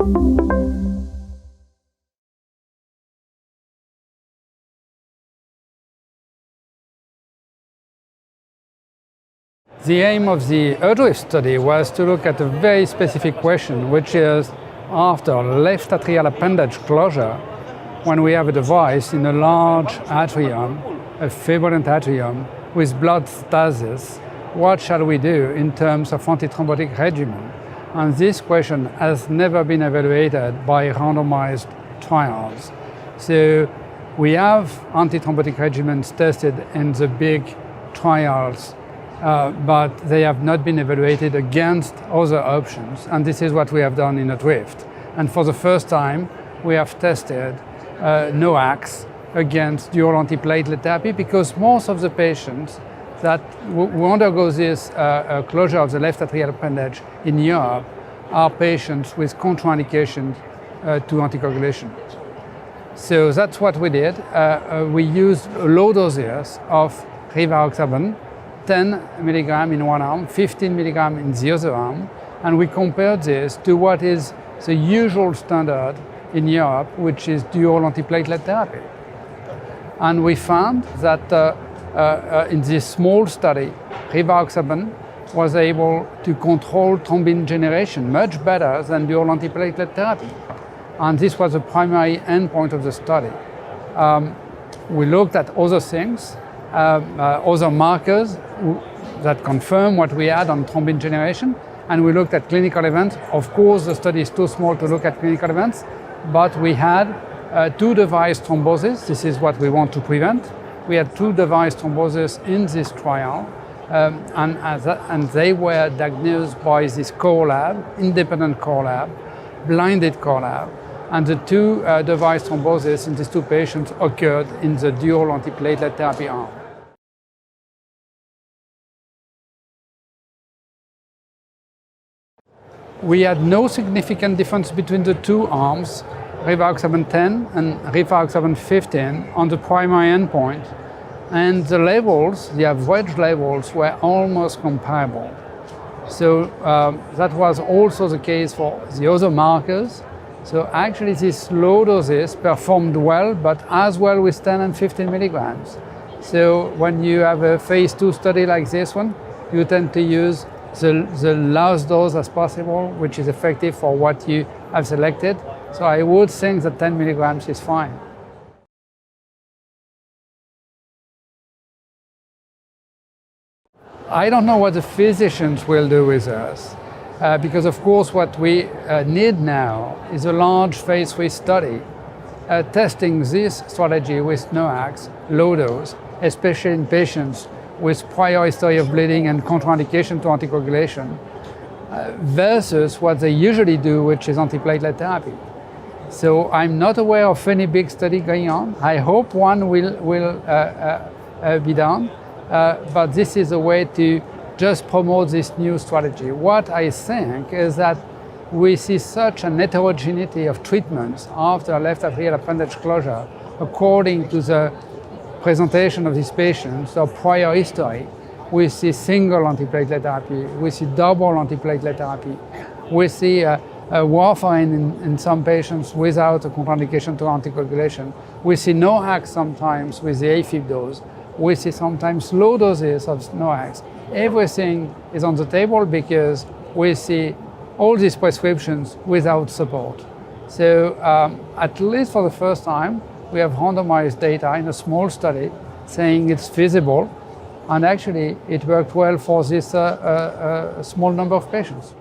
The aim of the ADRIFT study was to look at a very specific question, which is after left atrial appendage closure, when we have a device in a large atrium, a fibrillant atrium, with blood stasis, what shall we do in terms of antithrombotic regimen? And this question has never been evaluated by randomized trials. So we have antithrombotic regimens tested in the big trials, but they have not been evaluated against other options. And this is what we have done in ADRIFT. And for the first time, we have tested NOACs against dual antiplatelet therapy, because most of the patients that who undergo this closure of the left atrial appendage in Europe are patients with contraindications to anticoagulation. So that's what we did. We used low doses of rivaroxaban, 10 milligram in one arm, 15 milligram in the other arm, and we compared this to what is the usual standard in Europe, which is dual antiplatelet therapy. And we found that in this small study, rivaroxaban was able to control thrombin generation much better than dual antiplatelet therapy. And this was the primary endpoint of the study. We looked at other things, other markers that confirm what we had on thrombin generation, and we looked at clinical events. Of course, the study is too small to look at clinical events, but we had two device thrombosis. This is what we want to prevent. We had two device thrombosis in this trial, and they were diagnosed by this core lab, independent core lab, blinded core lab, and the two device thrombosis in these two patients occurred in the dual antiplatelet therapy arm. We had no significant difference between the two arms, rivaroxaban 10 and rivaroxaban 15, on the primary endpoint. And the levels, the average levels, were almost comparable. So that was also the case for the other markers. So actually these low doses performed well, but as well with 10 and 15 milligrams. So when you have a phase 2 study like this one, you tend to use the lowest dose as possible, which is effective for what you have selected. So I would think that 10 milligrams is fine. I don't know what the physicians will do with us, because of course what we need now is a large phase 3 study testing this strategy with NOACs, low dose, especially in patients with prior history of bleeding and contraindication to anticoagulation, versus what they usually do, which is antiplatelet therapy. So I'm not aware of any big study going on. I hope one will be done, but this is a way to just promote this new strategy. What I think is that we see such an heterogeneity of treatments after left atrial appendage closure according to the presentation of these patients or prior history. We see single antiplatelet therapy, we see double antiplatelet therapy, we see warfarin in some patients without a contraindication to anticoagulation. We see NOACs sometimes with the AFib dose. We see sometimes low doses of NOACs. Everything is on the table because we see all these prescriptions without support. So at least for the first time, we have randomized data in a small study saying it's feasible, and actually it worked well for this small number of patients.